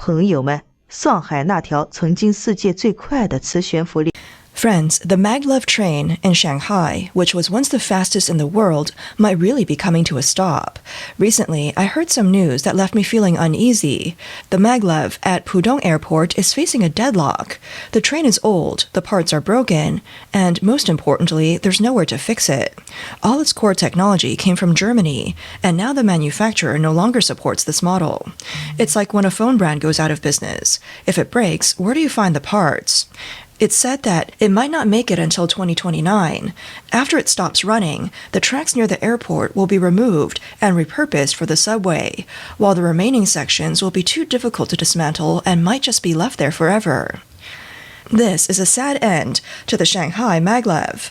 朋友们，上海那条曾经世界最快的磁悬浮列 Friends, the Maglev train in Shanghai, which was once the fastest in the world, might really be coming to a stop. Recently, I heard some news that left me feeling uneasy. The Maglev at Pudong Airport is facing a deadlock. The train is old, the parts are broken, and most importantly, there's nowhere to fix it. All its core technology came from Germany, and now the manufacturer no longer supports this model. It's like when a phone brand goes out of business. If it breaks, where do you find the parts? It's said that it might not make it until 2029. After it stops running, the tracks near the airport will be removed and repurposed for the subway, while the remaining sections will be too difficult to dismantle and might just be left there forever. This is a sad end to the Shanghai Maglev.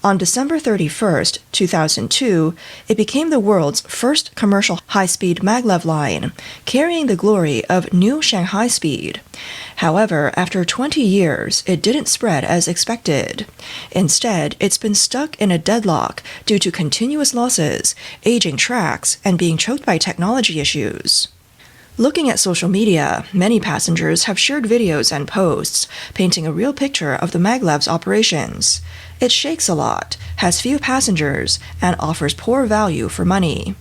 On December 31st, 2002, it became the world's first commercial high-speed maglev line, carrying the glory of new Shanghai speed. However, after 20 years, it didn't spread as expected. Instead, it's been stuck in a deadlock due to continuous losses, aging tracks, and being choked by technology issues. Looking at social media, many passengers have shared videos and posts painting a real picture of the Maglev's operations. It shakes a lot, has few passengers, and offers poor value for money.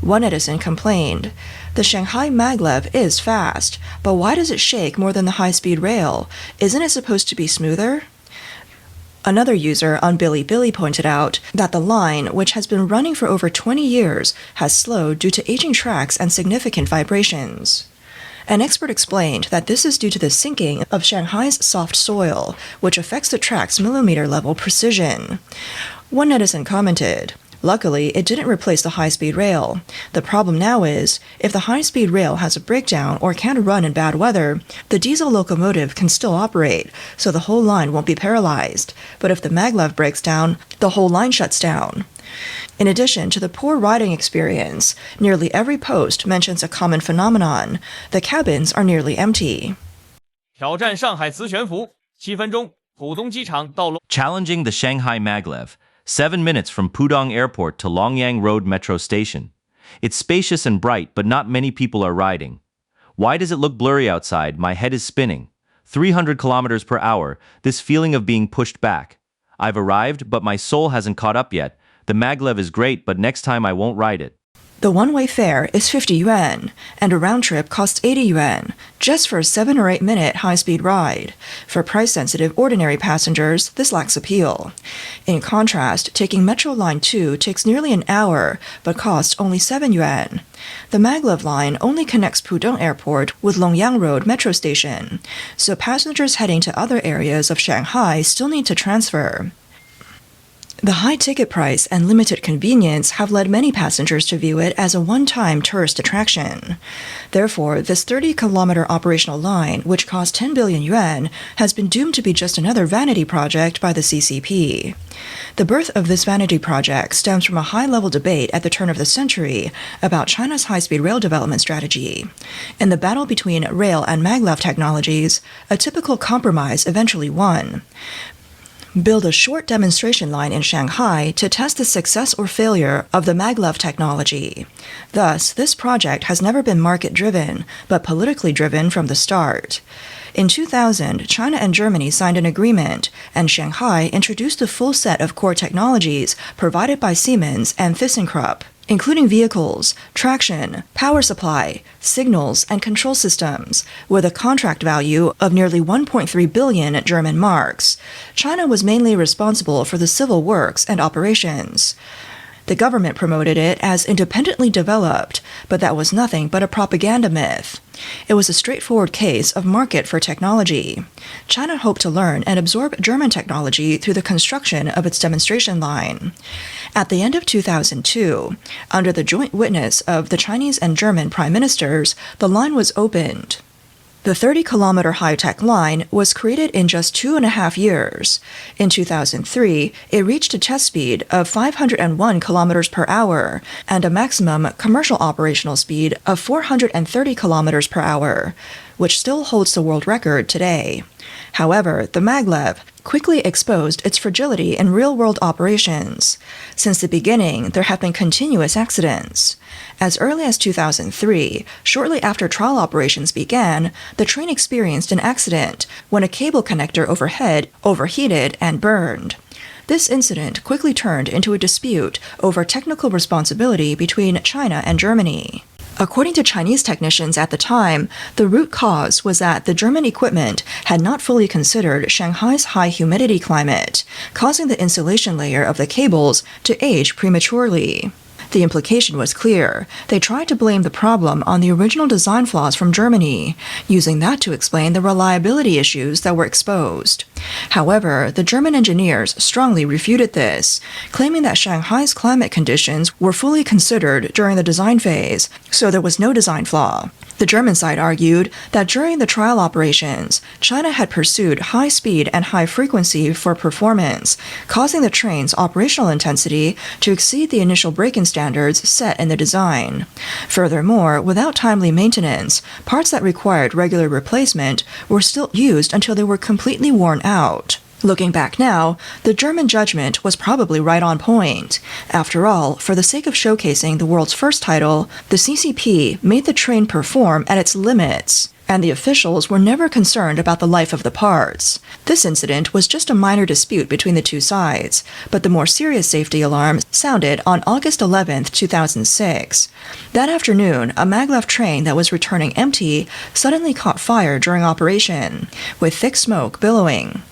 One netizen complained, "The Shanghai Maglev is fast, but why does it shake more than the high-speed rail? Isn't it supposed to be smoother?" Another user on Bilibili pointed out that the line, which has been running for over 20 years, has slowed due to aging tracks and significant vibrations. An expert explained that this is due to the sinking of Shanghai's soft soil, which affects the track's millimeter-level precision. One netizen commented, "Luckily, it didn't replace the high-speed rail. The problem now is, if the high-speed rail has a breakdown or can't run in bad weather, the diesel locomotive can still operate, so the whole line won't be paralyzed. But if the maglev breaks down, the whole line shuts down." In addition to the poor riding experience, nearly every post mentions a common phenomenon. The cabins are nearly empty. 挑战上海磁悬浮，7分钟，浦东机场到龙。 Challenging the Shanghai Maglev, 7 minutes from Pudong Airport to Longyang Road Metro Station. It's spacious and bright, but not many people are riding. Why does it look blurry outside? My head is spinning. 300 kilometers per hour, this feeling of being pushed back. I've arrived, but my soul hasn't caught up yet. The maglev is great, but next time I won't ride it. The one-way fare is 50 yuan, and a round trip costs 80 yuan, just for a 7 or 8 minute high-speed ride. For price-sensitive ordinary passengers, this lacks appeal. In contrast, taking Metro Line 2 takes nearly an hour, but costs only 7 yuan. The maglev line only connects Pudong Airport with Longyang Road Metro Station, so passengers heading to other areas of Shanghai still need to transfer. The high ticket price and limited convenience have led many passengers to view it as a one-time tourist attraction. Therefore, this 30-kilometer operational line, which cost 10 billion yuan, has been doomed to be just another vanity project by the CCP. The birth of this vanity project stems from a high-level debate at the turn of the century about China's high-speed rail development strategy. In the battle between rail and maglev technologies, a typical compromise eventually won. Build a short demonstration line in Shanghai to test the success or failure of the maglev technology. Thus, this project has never been market-driven, but politically driven from the start. In 2000, China and Germany signed an agreement, and Shanghai introduced a full set of core technologies provided by Siemens and ThyssenKrupp, including vehicles, traction, power supply, signals, and control systems, with a contract value of nearly 1.3 billion German marks. China was mainly responsible for the civil works and operations. The government promoted it as independently developed, but that was nothing but a propaganda myth. It was a straightforward case of market for technology. China hoped to learn and absorb German technology through the construction of its demonstration line. At the end of 2002, under the joint witness of the Chinese and German prime ministers, the line was opened. The 30-kilometer high-tech line was created in just 2.5 years. In 2003, it reached a test speed of 501 kilometers per hour and a maximum commercial operational speed of 430 kilometers per hour, which still holds the world record today. However, the maglev, quickly exposed its fragility in real-world operations. Since the beginning, there have been continuous accidents. As early as 2003, shortly after trial operations began, the train experienced an accident when a cable connector overhead overheated and burned. This incident quickly turned into a dispute over technical responsibility between China and Germany. According to Chinese technicians at the time, the root cause was that the German equipment had not fully considered Shanghai's high humidity climate, causing the insulation layer of the cables to age prematurely. The implication was clear. They tried to blame the problem on the original design flaws from Germany, using that to explain the reliability issues that were exposed. However, the German engineers strongly refuted this, claiming that Shanghai's climate conditions were fully considered during the design phase, so there was no design flaw. The German side argued that during the trial operations, China had pursued high speed and high frequency for performance, causing the train's operational intensity to exceed the initial break-in standards set in the design. Furthermore, without timely maintenance, parts that required regular replacement were still used until they were completely worn out. Looking back now, the German judgment was probably right on point. After all, for the sake of showcasing the world's first title, the CCP made the train perform at its limits, and the officials were never concerned about the life of the parts. This incident was just a minor dispute between the two sides, but the more serious safety alarm sounded on August 11, 2006. That afternoon, a Maglev train that was returning empty suddenly caught fire during operation, with thick smoke billowing.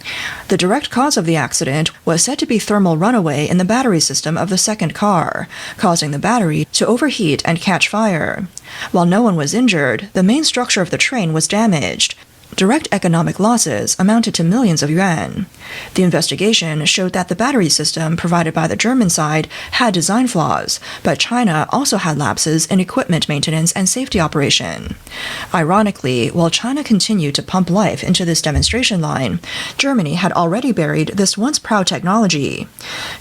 The direct cause of the accident was said to be thermal runaway in the battery system of the second car, causing the battery to overheat and catch fire. While no one was injured, the main structure of the train was damaged. Direct economic losses amounted to millions of yuan. The investigation showed that the battery system provided by the German side had design flaws, but China also had lapses in equipment maintenance and safety operation. Ironically, while China continued to pump life into this demonstration line, Germany had already buried this once proud technology.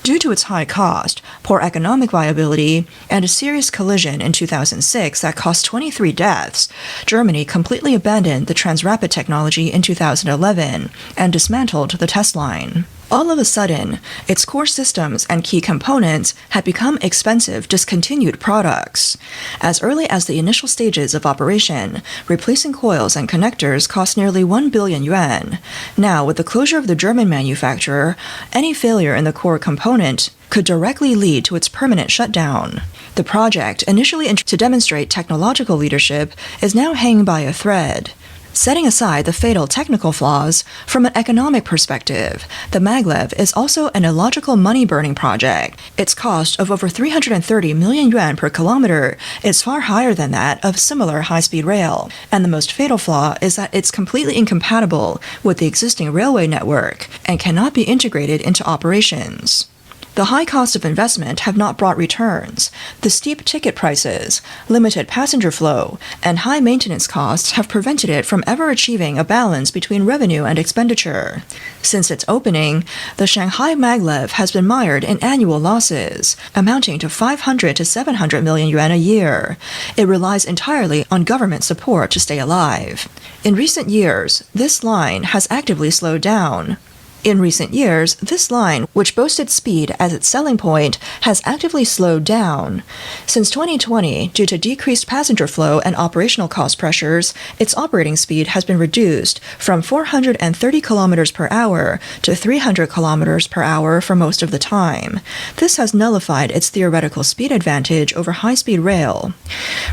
Due to its high cost, poor economic viability, and a serious collision in 2006 that cost 23 deaths, Germany completely abandoned the Transrapid technology in 2011 and dismantled the test line. All of a sudden, its core systems and key components had become expensive, discontinued products. As early as the initial stages of operation, replacing coils and connectors cost nearly 1 billion yuan. Now, with the closure of the German manufacturer, any failure in the core component could directly lead to its permanent shutdown. The project, initially to demonstrate technological leadership, is now hanging by a thread. Setting aside the fatal technical flaws, from an economic perspective, the Maglev is also an illogical money-burning project. Its cost of over 330 million yuan per kilometer is far higher than that of similar high-speed rail, and the most fatal flaw is that it's completely incompatible with the existing railway network and cannot be integrated into operations. The high cost of investment have not brought returns. The steep ticket prices, limited passenger flow, and high maintenance costs have prevented it from ever achieving a balance between revenue and expenditure. Since its opening, the Shanghai Maglev has been mired in annual losses, amounting to 500 to 700 million yuan a year. It relies entirely on government support to stay alive. In recent years, this line has actively slowed down. In recent years, this line, which boasted speed as its selling point, has actively slowed down. Since 2020, due to decreased passenger flow and operational cost pressures, its operating speed has been reduced from 430 km per hour to 300 km per hour for most of the time. This has nullified its theoretical speed advantage over high-speed rail.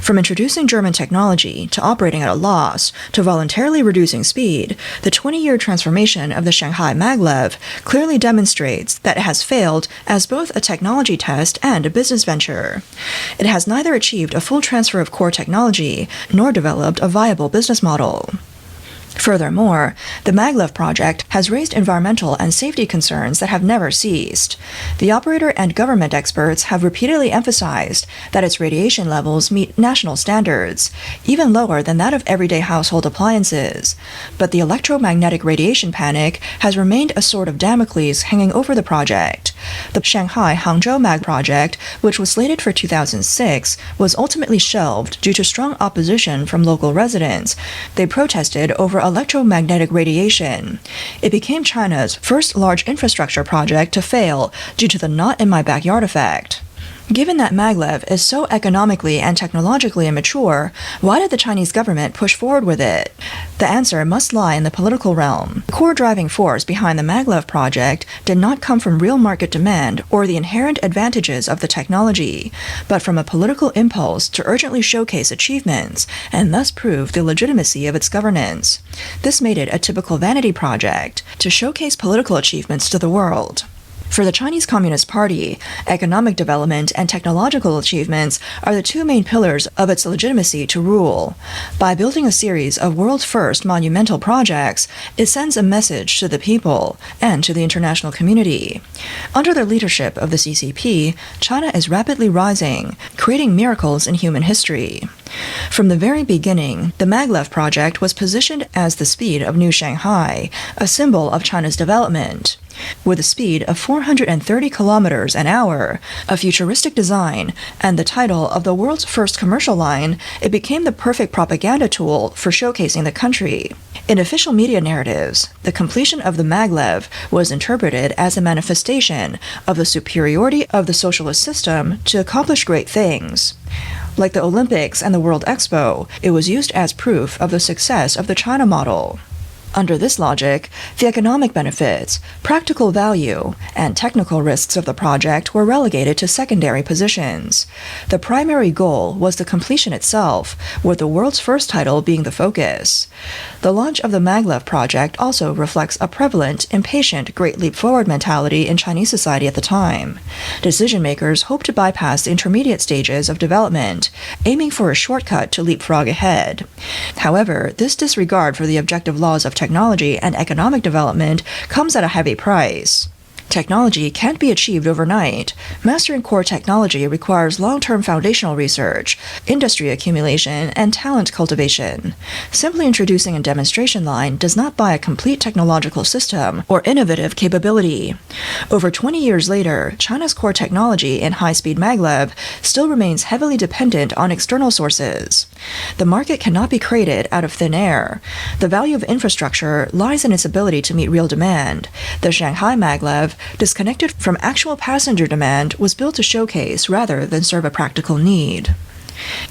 From introducing German technology to operating at a loss to voluntarily reducing speed, the 20-year transformation of the Shanghai Maglev clearly demonstrates that it has failed as both a technology test and a business venture. It has neither achieved a full transfer of core technology nor developed a viable business model. Furthermore, the Maglev project has raised environmental and safety concerns that have never ceased. The operator and government experts have repeatedly emphasized that its radiation levels meet national standards, even lower than that of everyday household appliances. But the electromagnetic radiation panic has remained a sword of Damocles hanging over the project, The Shanghai-Hangzhou Mag project, which was slated for 2006, was ultimately shelved due to strong opposition from local residents. They protested over electromagnetic radiation. It became China's first large infrastructure project to fail due to the not-in-my-backyard effect. Given that maglev is so economically and technologically immature, why did the Chinese government push forward with it? The answer must lie in the political realm. The core driving force behind the maglev project did not come from real market demand or the inherent advantages of the technology, but from a political impulse to urgently showcase achievements and thus prove the legitimacy of its governance. This made it a typical vanity project, to showcase political achievements to the world. For the Chinese Communist Party, economic development and technological achievements are the two main pillars of its legitimacy to rule. By building a series of world's first monumental projects, it sends a message to the people and to the international community. Under the leadership of the CCP, China is rapidly rising, creating miracles in human history. From the very beginning, the Maglev project was positioned as the speed of New Shanghai, a symbol of China's development. With a speed of 430 kilometers an hour, a futuristic design, and the title of the world's first commercial line, it became the perfect propaganda tool for showcasing the country. In official media narratives, the completion of the Maglev was interpreted as a manifestation of the superiority of the socialist system to accomplish great things. Like the Olympics and the World Expo, it was used as proof of the success of the China model. Under this logic, the economic benefits, practical value, and technical risks of the project were relegated to secondary positions. The primary goal was the completion itself, with the world's first title being the focus. The launch of the Maglev project also reflects a prevalent, impatient, great leap forward mentality in Chinese society at the time. Decision-makers hoped to bypass the intermediate stages of development, aiming for a shortcut to leapfrog ahead. However, this disregard for the objective laws of technology and economic development comes at a heavy price. Technology can't be achieved overnight. Mastering core technology requires long-term foundational research, industry accumulation, and talent cultivation. Simply introducing a demonstration line does not buy a complete technological system or innovative capability. Over 20 years later, China's core technology in high-speed maglev still remains heavily dependent on external sources. The market cannot be created out of thin air. The value of infrastructure lies in its ability to meet real demand. The Shanghai Maglev, disconnected from actual passenger demand, was built to showcase rather than serve a practical need.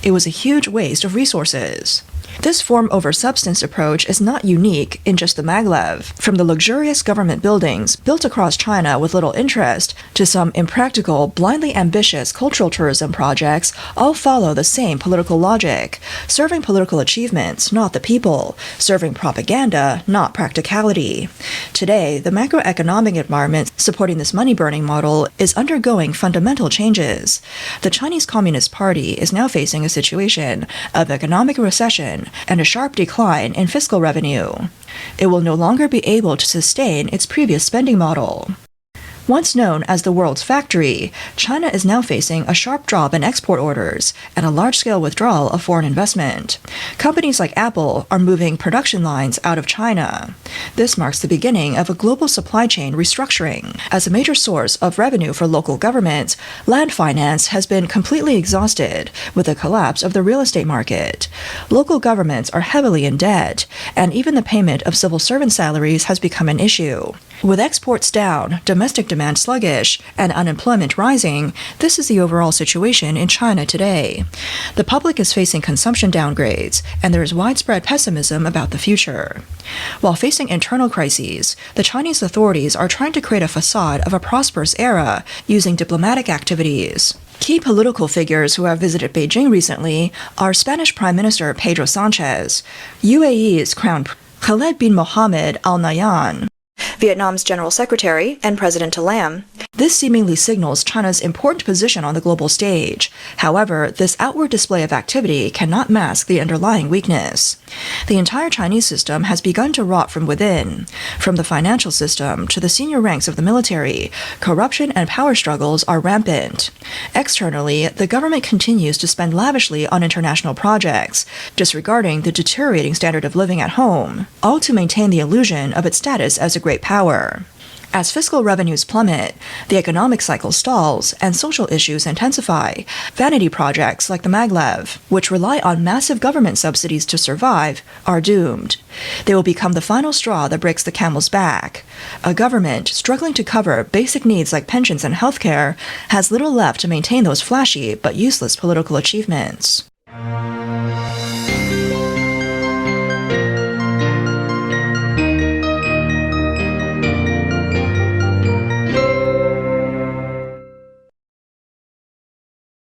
It was a huge waste of resources. This form over substance approach is not unique in just the maglev. From the luxurious government buildings built across China with little interest to some impractical, blindly ambitious cultural tourism projects, all follow the same political logic, serving political achievements, not the people, serving propaganda, not practicality. Today, the macroeconomic environment supporting this money-burning model is undergoing fundamental changes. The Chinese Communist Party is now facing a situation of economic recession and a sharp decline in fiscal revenue. It will no longer be able to sustain its previous spending model. Once known as the world's factory, China is now facing a sharp drop in export orders and a large-scale withdrawal of foreign investment. Companies like Apple are moving production lines out of China. This marks the beginning of a global supply chain restructuring. As a major source of revenue for local governments, land finance has been completely exhausted with the collapse of the real estate market. Local governments are heavily in debt, and even the payment of civil servant salaries has become an issue. With exports down, domestic demand sluggish, and unemployment rising, this is the overall situation in China today. The public is facing consumption downgrades, and there is widespread pessimism about the future. While facing internal crises, the Chinese authorities are trying to create a facade of a prosperous era using diplomatic activities. Key political figures who have visited Beijing recently are Spanish Prime Minister Pedro Sanchez, UAE's Crown Prince Khaled bin Mohammed Al Nahyan, Vietnam's General Secretary, and President Lam. This seemingly signals China's important position on the global stage. However, this outward display of activity cannot mask the underlying weakness. The entire Chinese system has begun to rot from within. From the financial system to the senior ranks of the military, corruption and power struggles are rampant. Externally, the government continues to spend lavishly on international projects, disregarding the deteriorating standard of living at home, all to maintain the illusion of its status as a great power. As fiscal revenues plummet, the economic cycle stalls, and social issues intensify, vanity projects like the Maglev, which rely on massive government subsidies to survive, are doomed. They will become the final straw that breaks the camel's back. A government struggling to cover basic needs like pensions and healthcare has little left to maintain those flashy but useless political achievements.